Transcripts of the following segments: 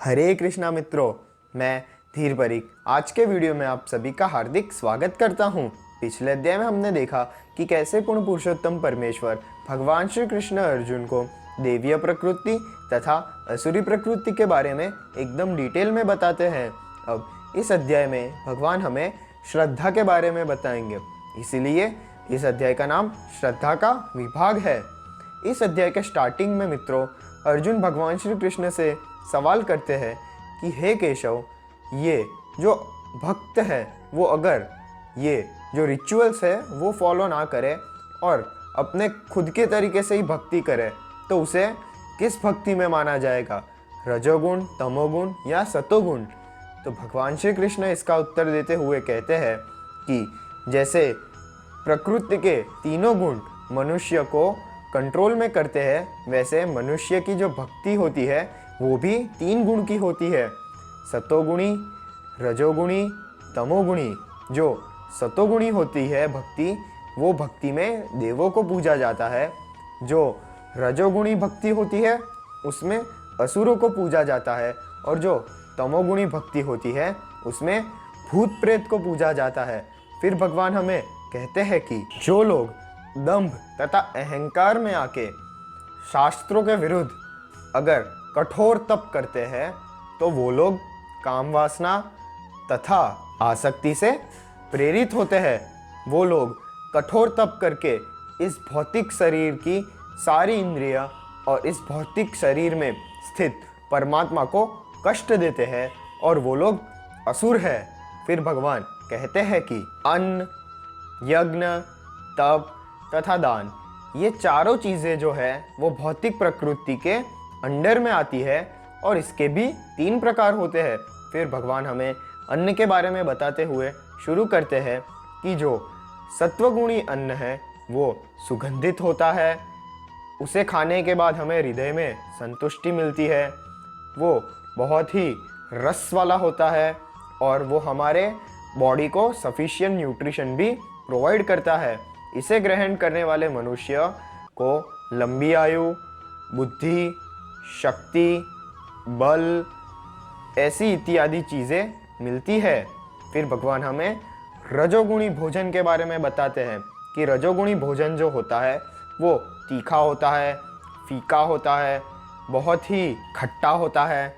हरे कृष्णा मित्रों, मैं धीर परीक आज के वीडियो में आप सभी का हार्दिक स्वागत करता हूं। पिछले अध्याय में हमने देखा कि कैसे पूर्ण पुरुषोत्तम परमेश्वर भगवान श्री कृष्ण अर्जुन को देवीय प्रकृति तथा असुरी प्रकृति के बारे में एकदम डिटेल में बताते हैं। अब इस अध्याय में भगवान हमें श्रद्धा के बारे में बताएंगे, इसीलिए इस अध्याय का नाम श्रद्धा का विभाग है। इस अध्याय के स्टार्टिंग में मित्रों, अर्जुन भगवान श्री कृष्ण से सवाल करते हैं कि हे केशव, ये जो भक्त है वो अगर ये जो रिचुअल्स है वो फॉलो ना करे और अपने खुद के तरीके से ही भक्ति करे तो उसे किस भक्ति में माना जाएगा, रजोगुण, तमोगुण या सतोगुण। तो भगवान श्री कृष्ण इसका उत्तर देते हुए कहते हैं कि जैसे प्रकृति के तीनों गुण मनुष्य को कंट्रोल में करते हैं, वैसे मनुष्य की जो भक्ति होती है वो भी 3 गुण की होती है, सतोगुणी, रजोगुणी, तमोगुणी। जो सतोगुणी होती है भक्ति, वो भक्ति में देवों को पूजा जाता है। जो रजोगुणी भक्ति होती है उसमें असुरों को पूजा जाता है, और जो तमोगुणी भक्ति होती है उसमें भूत प्रेत को पूजा जाता है। फिर भगवान हमें कहते हैं कि जो लोग दंभ तथा अहंकार में आके शास्त्रों के विरुद्ध अगर कठोर तप करते हैं तो वो लोग काम वासना तथा आसक्ति से प्रेरित होते हैं। वो लोग कठोर तप करके इस भौतिक शरीर की सारी इंद्रियां और इस भौतिक शरीर में स्थित परमात्मा को कष्ट देते हैं, और वो लोग असुर है। फिर भगवान कहते हैं कि अन्न, यज्ञ, तप तथा दान, ये चारों चीज़ें जो है वो भौतिक प्रकृति के अंडर में आती है, और इसके भी 3 प्रकार होते हैं। फिर भगवान हमें अन्न के बारे में बताते हुए शुरू करते हैं कि जो सत्वगुणी अन्न है वो सुगंधित होता है, उसे खाने के बाद हमें हृदय में संतुष्टि मिलती है, वो बहुत ही रस वाला होता है, और वो हमारे बॉडी को सफिशिएंट न्यूट्रिशन भी प्रोवाइड करता है। इसे ग्रहण करने वाले मनुष्य को लंबी आयु, बुद्धि, शक्ति, बल ऐसी इत्यादि चीज़ें मिलती है। फिर भगवान हमें रजोगुणी भोजन के बारे में बताते हैं कि रजोगुणी भोजन जो होता है वो तीखा होता है, फीका होता है, बहुत ही खट्टा होता है,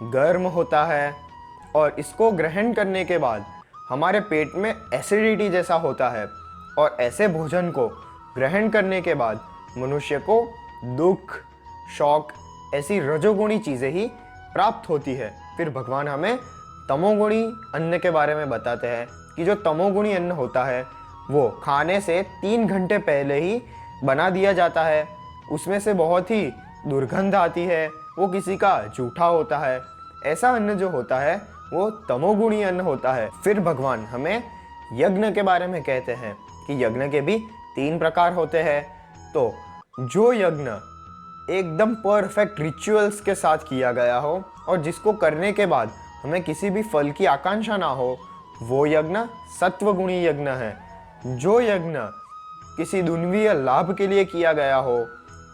गर्म होता है, और इसको ग्रहण करने के बाद हमारे पेट में एसिडिटी जैसा होता है। और ऐसे भोजन को ग्रहण करने के बाद मनुष्य को दुख, शौक ऐसी रजोगुणी चीज़ें ही प्राप्त होती है। फिर भगवान हमें तमोगुणी अन्न के बारे में बताते हैं कि जो तमोगुणी अन्न होता है वो खाने से 3 घंटे पहले ही बना दिया जाता है, उसमें से बहुत ही दुर्गंध आती है, वो किसी का जूठा होता है। ऐसा अन्न जो होता है वो तमोगुणी अन्न होता है। फिर भगवान हमें यज्ञ के बारे में कहते हैं कि यज्ञ के भी 3 प्रकार होते हैं। तो जो यज्ञ एकदम परफेक्ट रिचुअल्स के साथ किया गया हो और जिसको करने के बाद हमें किसी भी फल की आकांक्षा ना हो, वो यज्ञ सत्वगुणी यज्ञ है। जो यज्ञ किसी दुन्वीय लाभ के लिए किया गया हो,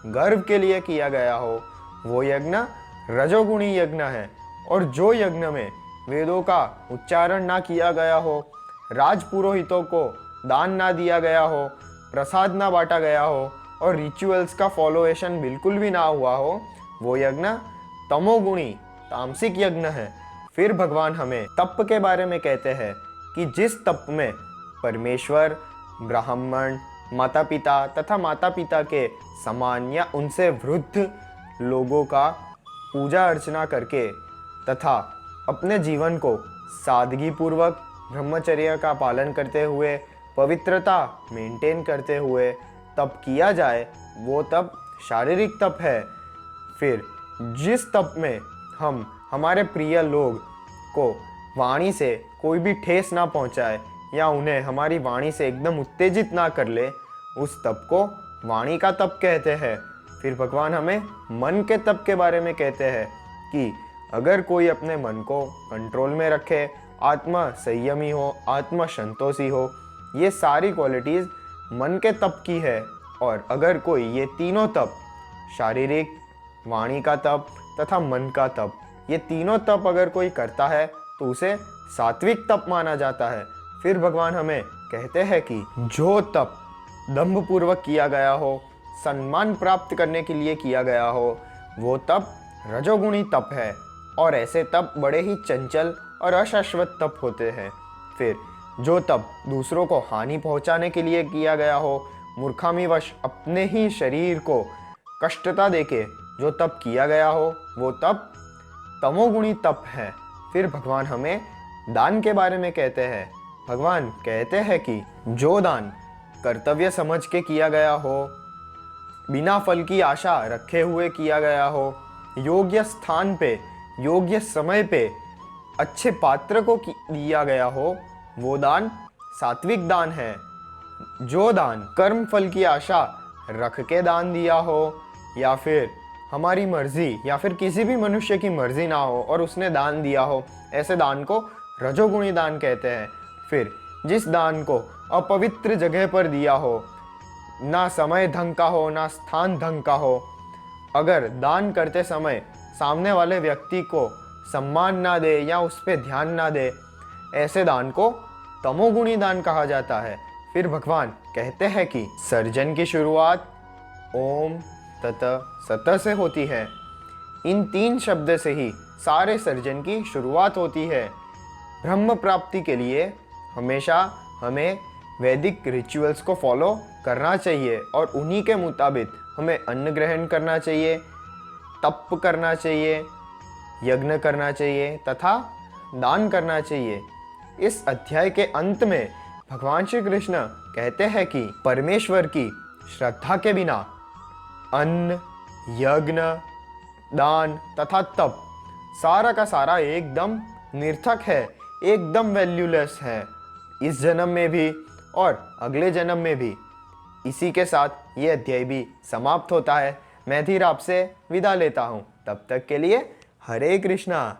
गर्व के लिए किया गया हो, वो यज्ञ रजोगुणी यज्ञ है। और जो यज्ञ में वेदों का उच्चारण ना किया गया हो, राजपुरोहितों को दान ना दिया गया हो, प्रसाद ना बांटा गया हो, और रिचुअल्स का फॉलोएशन बिल्कुल भी ना हुआ हो, वो यज्ञ तमोगुणी तामसिक यज्ञ है। फिर भगवान हमें तप के बारे में कहते हैं कि जिस तप में परमेश्वर, ब्राह्मण, माता पिता तथा माता पिता के समान या उनसे वृद्ध लोगों का पूजा अर्चना करके तथा अपने जीवन को सादगी पूर्वक ब्रह्मचर्य का पालन करते हुए, पवित्रता मेंटेन करते हुए तप किया जाए, वो तप शारीरिक तप है। फिर जिस तप में हम हमारे प्रिय लोग को वाणी से कोई भी ठेस ना पहुंचाए या उन्हें हमारी वाणी से एकदम उत्तेजित ना कर ले, उस तप को वाणी का तप कहते हैं। फिर भगवान हमें मन के तप के बारे में कहते हैं कि अगर कोई अपने मन को कंट्रोल में रखे, आत्मा संयमी हो, आत्मा संतोषी हो, ये सारी क्वालिटीज़ मन के तप की है। और अगर कोई ये तीनों तप, शारीरिक, वाणी का तप तथा मन का तप, ये तीनों तप अगर कोई करता है तो उसे सात्विक तप माना जाता है। फिर भगवान हमें कहते हैं कि जो तप दंभ पूर्वक किया गया हो, सम्मान प्राप्त करने के लिए किया गया हो, वो तप रजोगुणी तप है और ऐसे तप बड़े ही चंचल और अशाश्वत तप होते हैं। फिर जो तप दूसरों को हानि पहुंचाने के लिए किया गया हो, मूर्खामीवश अपने ही शरीर को कष्टता देके जो तप किया गया हो, वो तप तमोगुणी तप है। फिर भगवान हमें दान के बारे में कहते हैं। भगवान कहते हैं कि जो दान कर्तव्य समझ के किया गया हो, बिना फल की आशा रखे हुए किया गया हो, योग्य स्थान पे योग्य समय पे अच्छे पात्र को दिया गया हो, वो दान सात्विक दान है। जो दान कर्म फल की आशा रख के दान दिया हो, या फिर हमारी मर्जी या फिर किसी भी मनुष्य की मर्जी ना हो और उसने दान दिया हो, ऐसे दान को रजोगुणी दान कहते हैं। फिर जिस दान को अपवित्र जगह पर दिया हो, ना समय ढंग का हो ना स्थान ढंग का हो, अगर दान करते समय सामने वाले व्यक्ति को सम्मान ना दे या उस पर ध्यान ना दे, ऐसे दान को तमोगुणी दान कहा जाता है। फिर भगवान कहते हैं कि सर्जन की शुरुआत ओम ततः सतः से होती है। इन 3 शब्द से ही सारे सर्जन की शुरुआत होती है। ब्रह्म प्राप्ति के लिए हमेशा हमें वैदिक रिचुअल्स को फॉलो करना चाहिए और उन्हीं के मुताबिक हमें अन्न ग्रहण करना चाहिए, तप करना चाहिए, यज्ञ करना चाहिए तथा दान करना चाहिए। इस अध्याय के अंत में भगवान श्री कृष्ण कहते हैं कि परमेश्वर की श्रद्धा के बिना अन्न, यज्ञ, दान तथा तप सारा का सारा एकदम निर्थक है, एकदम वैल्यूलेस है, इस जन्म में भी और अगले जन्म में भी। इसी के साथ ये अध्याय भी समाप्त होता है। मैं धीर आपसे विदा लेता हूँ। तब तक के लिए हरे कृष्णा।